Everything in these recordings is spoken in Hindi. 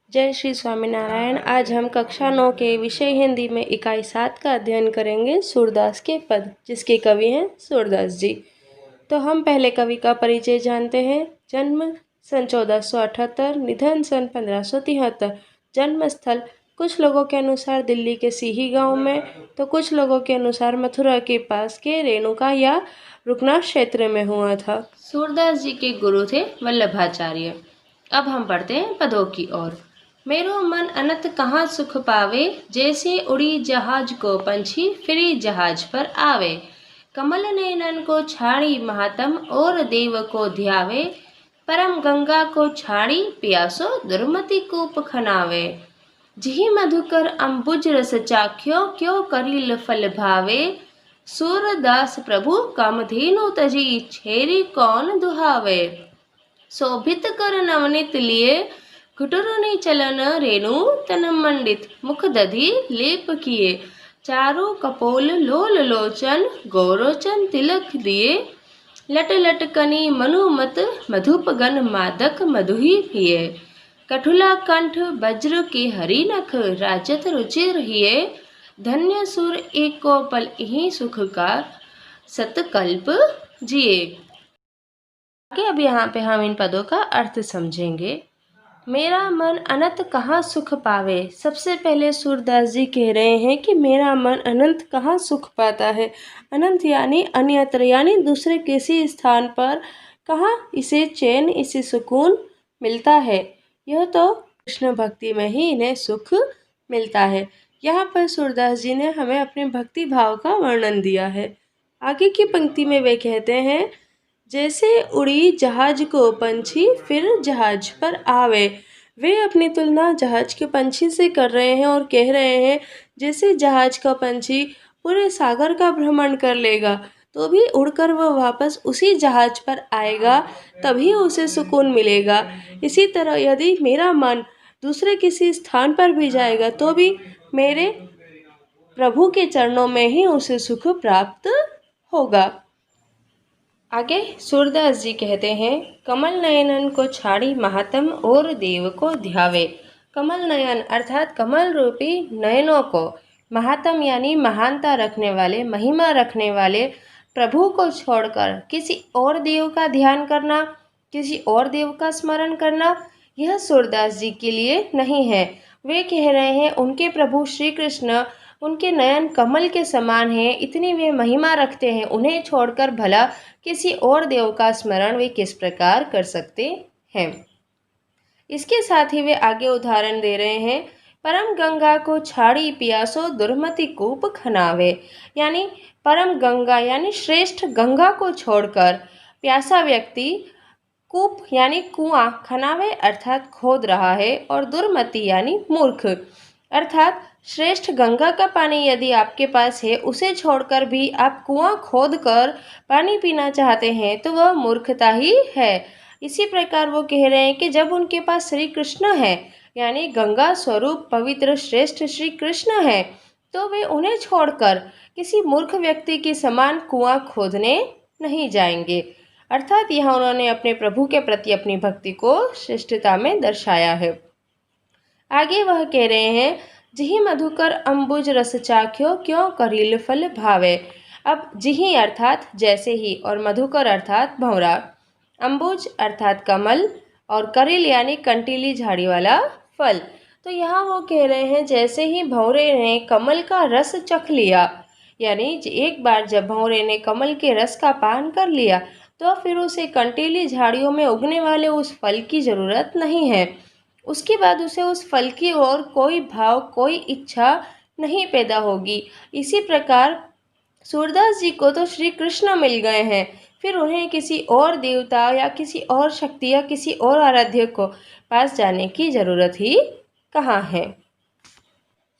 जय श्री स्वामीनारायण। आज हम कक्षा 9 के विषय हिंदी में इकाई 7 का अध्ययन करेंगे सूरदास के पद, जिसके कवि हैं सूरदास जी। तो हम पहले कवि का परिचय जानते हैं। जन्म सन 1478, निधन सन 1573। जन्म स्थल कुछ लोगों के अनुसार दिल्ली के सीही गांव में, तो कुछ लोगों के अनुसार मथुरा के पास के रेणुका या रुकना क्षेत्र में हुआ था। सूरदास जी के गुरु थे वल्लभाचार्य। अब हम पढ़ते हैं पदों की ओर। मेरो मन अनंत कहाँ सुख पावे, जैसे उड़ी जहाज को पंछी फिरी जहाज पर आवे। कमल नयनन को छाड़ी महात्म और देव को ध्यावे। परम गंगा को छाड़ी प्यासो दुर्मति कूप खनावे। जिहि मधुकर अम्बुज रस चाख्यो, क्यों करिल फल भावे। सूरदास प्रभु कामधेनु तजी, छेरी कौन दुहावे। शोभित कर नवनीत लिए, घुटुरनि चलन रेणु तन मंडित। मुख दधि लेप किए, चारों कपोल लोल लोचन। गौरोचन तिलक दिए, लट लट कनी मनुमत। मधुपगन मादक मधुही पिए। कठुला कंठ वज्र के हरि नख, राजत रुचिर हिए। धन्य सुर एको पल यही सुख का, सतकल्प जिए। आगे अब यहाँ पे हम इन पदों का अर्थ समझेंगे। मेरा मन अनंत कहाँ सुख पावे। सबसे पहले सूरदास जी कह रहे हैं कि मेरा मन अनंत कहाँ सुख पाता है। अनंत यानी अन्यत्र, यानी दूसरे किसी स्थान पर कहाँ इसे चैन, इसे सुकून मिलता है। यह तो कृष्ण भक्ति में ही इन्हें सुख मिलता है। यहाँ पर सूरदास जी ने हमें अपने भक्ति भाव का वर्णन दिया है। आगे की पंक्ति में वे कहते हैं, जैसे उड़ी जहाज को पंछी फिर जहाज पर आवे। वे अपनी तुलना जहाज के पंछी से कर रहे हैं और कह रहे हैं जैसे जहाज का पंछी पूरे सागर का भ्रमण कर लेगा तो भी उड़कर वह वापस उसी जहाज पर आएगा, तभी उसे सुकून मिलेगा। इसी तरह यदि मेरा मन दूसरे किसी स्थान पर भी जाएगा तो भी मेरे प्रभु के चरणों में ही उसे सुख प्राप्त होगा। आगे सूरदास जी कहते हैं, कमल नयनन को छाड़ी महात्म और देव को ध्यावे। कमल नयन अर्थात कमल रूपी नयनों को, महात्म यानी महानता रखने वाले, महिमा रखने वाले प्रभु को छोड़कर किसी और देव का ध्यान करना, किसी और देव का स्मरण करना, यह सूरदास जी के लिए नहीं है। वे कह रहे हैं उनके प्रभु श्री कृष्ण उनके नयन कमल के समान हैं, इतनी वे महिमा रखते हैं, उन्हें छोड़कर भला किसी और देव का स्मरण वे किस प्रकार कर सकते हैं। इसके साथ ही वे आगे उदाहरण दे रहे हैं, परम गंगा को छाड़ी पियासो दुर्मति कूप खनावे। यानी परम गंगा यानी श्रेष्ठ गंगा को छोड़कर प्यासा व्यक्ति कूप यानी कुआं, खनावे अर्थात खोद रहा है, और दुर्मति यानी मूर्ख अर्थात श्रेष्ठ गंगा का पानी यदि आपके पास है, उसे छोड़कर भी आप कुआं खोदकर पानी पीना चाहते हैं तो वह मूर्खता ही है। इसी प्रकार वो कह रहे हैं कि जब उनके पास श्री कृष्ण है, यानी गंगा स्वरूप पवित्र श्रेष्ठ श्री कृष्ण है, तो वे उन्हें छोड़कर किसी मूर्ख व्यक्ति के समान कुआं खोदने नहीं जाएंगे। अर्थात यहाँ उन्होंने अपने प्रभु के प्रति अपनी भक्ति को श्रेष्ठता में दर्शाया है। आगे वह कह रहे हैं, जिहि मधुकर अम्बुज रस चाख्यो, क्यों करिल फल भावे। अब जिहि अर्थात जैसे ही, और मधुकर अर्थात भंवरा, अम्बुज अर्थात कमल, और करिल यानी कंटीली झाड़ी वाला फल। तो यहाँ वो कह रहे हैं जैसे ही भंवरे ने कमल का रस चख लिया, यानी एक बार जब भंवरे ने कमल के रस का पान कर लिया तो फिर उसे कंटीली झाड़ियों में उगने वाले उस फल की ज़रूरत नहीं है। उसके बाद उसे उस फल की ओर कोई भाव, कोई इच्छा नहीं पैदा होगी। इसी प्रकार सूरदास जी को तो श्री कृष्ण मिल गए हैं, फिर उन्हें किसी और देवता या किसी और शक्ति या किसी और आराध्य को पास जाने की जरूरत ही कहाँ है।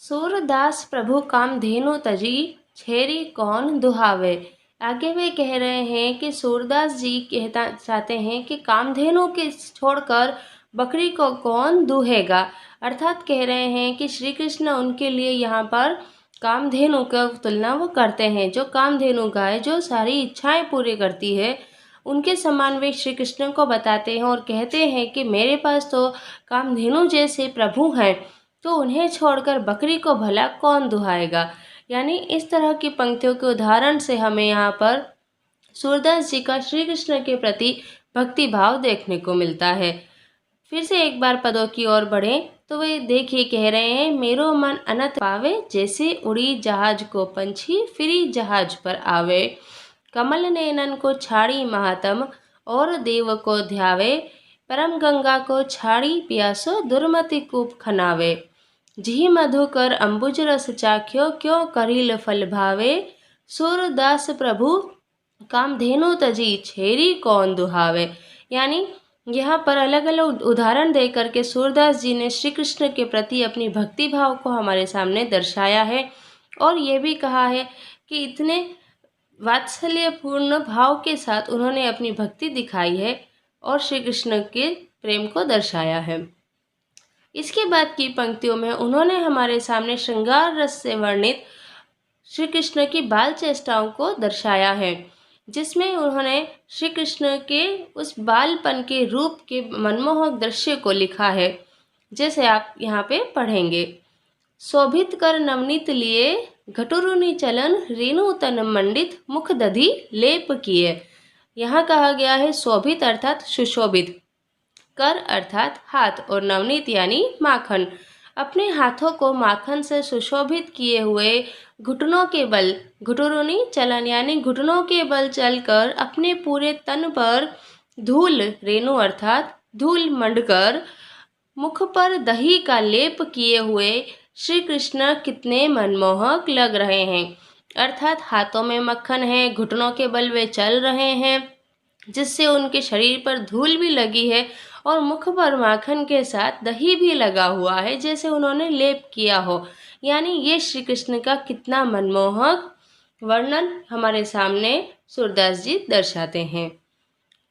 सूरदास प्रभु कामधेनु तजी, छेरी कौन दुहावे। आगे वे कह रहे हैं कि सूरदास जी कहना चाहते हैं कि कामधेनु के छोड़कर बकरी को कौन दूहेगा। अर्थात कह रहे हैं कि श्री कृष्ण उनके लिए यहाँ पर कामधेनु का तुलना वो करते हैं। जो कामधेनु गाय जो सारी इच्छाएं पूरी करती है, उनके समान वे श्री कृष्ण को बताते हैं और कहते हैं कि मेरे पास तो कामधेनु जैसे प्रभु हैं, तो उन्हें छोड़कर बकरी को भला कौन दुहाएगा। यानी इस तरह की पंक्तियों के उदाहरण से हमें यहाँ पर सूरदास जी का श्री कृष्ण के प्रति भक्ति भाव देखने को मिलता है। फिर से एक बार पदों की ओर बढ़ें तो वे देखिए कह रहे हैं, मेरो मन अनंत पावे, जैसे उड़ी जहाज को पंछी फिरी जहाज पर आवे। कमल नैनन को छाड़ी महात्म, और देव को ध्यावे। परम गंगा को छाड़ी प्यासो, दुर्मति कूप खनावे। जी मधुकर अंबुज रस चाख्यो, क्यों करील फल भावे। सूरदास प्रभु कामधेनु तजी, छेरी कौन दुहावे। यानी यहाँ पर अलग अलग उदाहरण दे करके सूरदास जी ने श्री कृष्ण के प्रति अपनी भक्ति भाव को हमारे सामने दर्शाया है और ये भी कहा है कि इतने वात्सल्यपूर्ण भाव के साथ उन्होंने अपनी भक्ति दिखाई है और श्री कृष्ण के प्रेम को दर्शाया है। इसके बाद की पंक्तियों में उन्होंने हमारे सामने श्रृंगार रस से वर्णित श्री कृष्ण की बाल चेष्टाओं को दर्शाया है, जिसमें उन्होंने श्री कृष्ण के उस बालपन के रूप के मनमोहक दृश्य को लिखा है, जैसे आप यहाँ पे पढ़ेंगे। शोभित कर नवनीत लिए, घटुरुनि चलन रेणु तन मंडित, मुख दधि लेप किए। यहाँ कहा गया है शोभित अर्थात सुशोभित, कर अर्थात हाथ और नवनीत यानी माखन। अपने हाथों को माखन से सुशोभित किए हुए घुटनों के बल, घुटुरुनि चलन यानी घुटनों के बल चलकर अपने पूरे तन पर धूल रेणु अर्थात धूल मंडकर मुख पर दही का लेप किए हुए श्री कृष्ण कितने मनमोहक लग रहे हैं। अर्थात हाथों में मक्खन है, घुटनों के बल वे चल रहे हैं, जिससे उनके शरीर पर धूल भी लगी है और मुख पर माखन के साथ दही भी लगा हुआ है, जैसे उन्होंने लेप किया हो। यानी ये श्री कृष्ण का कितना मनमोहक वर्णन हमारे सामने सूरदास जी दर्शाते हैं।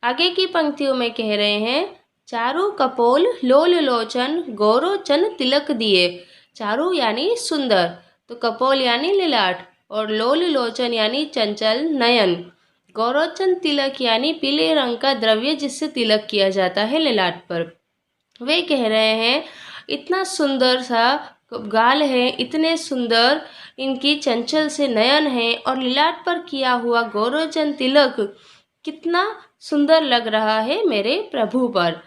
आगे की पंक्तियों में कह रहे हैं, चारु कपोल लोल लोचन, गौरोचन तिलक दिए। चारु यानी सुंदर, तो कपोल यानी लिलाट, और लोल लोचन यानी चंचल नयन। गौरोचन तिलक यानी पीले रंग का द्रव्य जिससे तिलक किया जाता है लिलाट पर। वे कह रहे हैं इतना सुंदर सा गाल है, इतने सुंदर इनकी चंचल से नयन है, और लिलाट पर किया हुआ गौरोचन तिलक कितना सुंदर लग रहा है मेरे प्रभु पर।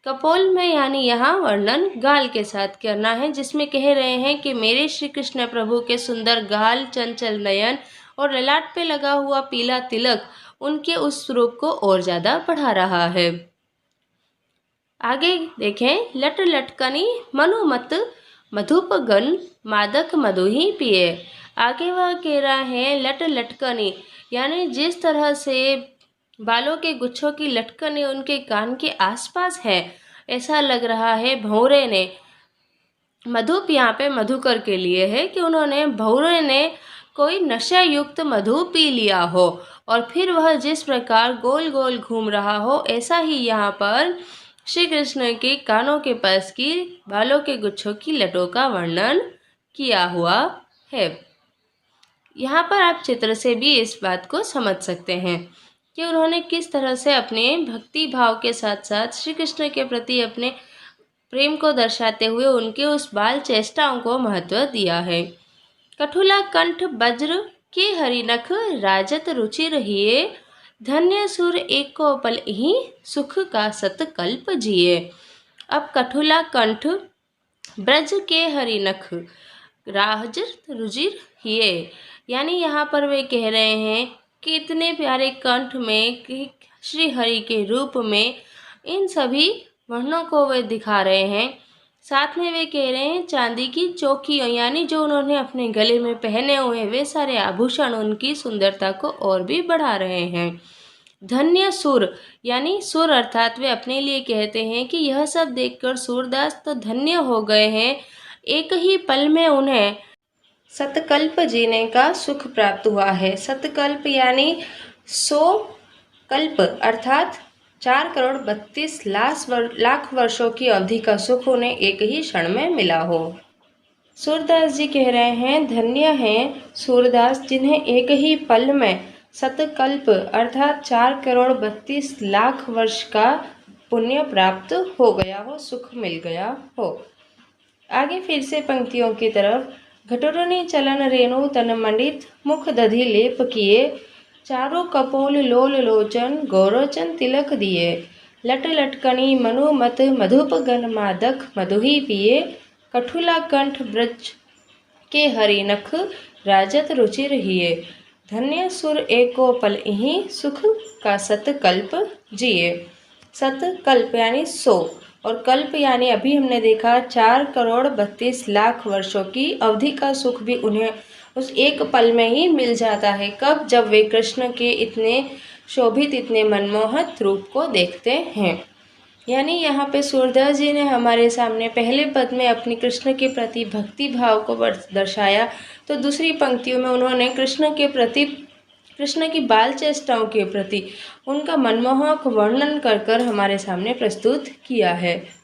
कपोल में यानी यहाँ वर्णन गाल के साथ करना है, जिसमें कह रहे हैं कि मेरे श्री कृष्ण प्रभु के सुंदर गाल, चंचल नयन और ललाट पे लगा हुआ पीला तिलक उनके उस रूप को और ज़्यादा बढ़ा रहा है। आगे देखें, लट लटकनी मनुमत, मधुप गन मादक मधु ही पिए। आगे वह कह रहा है लट लटकनी, यानी जिस तरह से बालों के गुच्छों की लटकने उनके कान के आसपास है, ऐसा लग रहा है भौरे ने, मधुप यहाँ पे मधुकर के लिए है कि उन्होंने भौरे ने कोई नशा युक्त मधु पी लिया हो और फिर वह जिस प्रकार गोल गोल घूम रहा हो, ऐसा ही यहाँ पर श्री कृष्ण के कानों के पास की बालों के गुच्छों की लटों का वर्णन किया हुआ है। यहाँ पर आप चित्र से भी इस बात को समझ सकते हैं कि उन्होंने किस तरह से अपने भक्ति भाव के साथ साथ श्री कृष्ण के प्रति अपने प्रेम को दर्शाते हुए उनके उस बाल चेष्टाओं को महत्व दिया है। कठुला कंठ वज्र के हरिनख, राजत रुचि रहिए। धन्य सुर एको पल ही, सुख का सतकल्प जिए। अब कठुला कंठ, ब्रज के हरिनख, राजत रुचिर हिए, यानी यहाँ पर वे कह रहे हैं कि इतने प्यारे कंठ में कि श्री हरि के रूप में इन सभी वर्णों को वे दिखा रहे हैं। साथ में वे कह रहे हैं चांदी की चौकियों, यानी जो उन्होंने अपने गले में पहने हुए वे सारे आभूषण उनकी सुंदरता को और भी बढ़ा रहे हैं। धन्य सुर, यानी सुर अर्थात वे अपने लिए कहते हैं कि यह सब देखकर सूरदास तो धन्य हो गए हैं, एक ही पल में उन्हें सतकल्प जीने का सुख प्राप्त हुआ है। सतकल्प यानी 100 कल्प अर्थात 4,32 लाख वर्षों की अवधि का सुख उन्हें एक ही क्षण में मिला हो। सूरदास जी कह रहे हैं धन्य हैं सूरदास जिन्हें एक ही पल में शतकल्प अर्थात 4,32,00,000 वर्ष का पुण्य प्राप्त हो गया हो, सुख मिल गया हो। आगे फिर से पंक्तियों की तरफ। घटोरनी चलन रेणु तन मंडित, मुख दधि लेप किए, चारों कपोल लोल लोचन, गौरोचन तिलक दिए, लट लटकनी मनुमत मधुप गन मादक, मधुही पिए, कठुला कंठ ब्रज के हरि नख, राजत रुचिर हिये, धन्य सुर एको पल इहीं, सुख का सतकल्प जिए। सतकल्प यानी 100 और कल्प यानी अभी हमने देखा 4,32,00,000 वर्षों की अवधि का सुख भी उन्हें उस एक पल में ही मिल जाता है। कब? जब वे कृष्ण के इतने शोभित, इतने मनमोहक रूप को देखते हैं। यानी यहाँ पे सूरदास जी ने हमारे सामने पहले पद में अपनी कृष्ण के प्रति भक्ति भाव को दर्शाया, तो दूसरी पंक्तियों में उन्होंने कृष्ण के प्रति, कृष्ण की बाल चेष्टाओं के प्रति उनका मनमोहक वर्णन कर हमारे सामने प्रस्तुत किया है।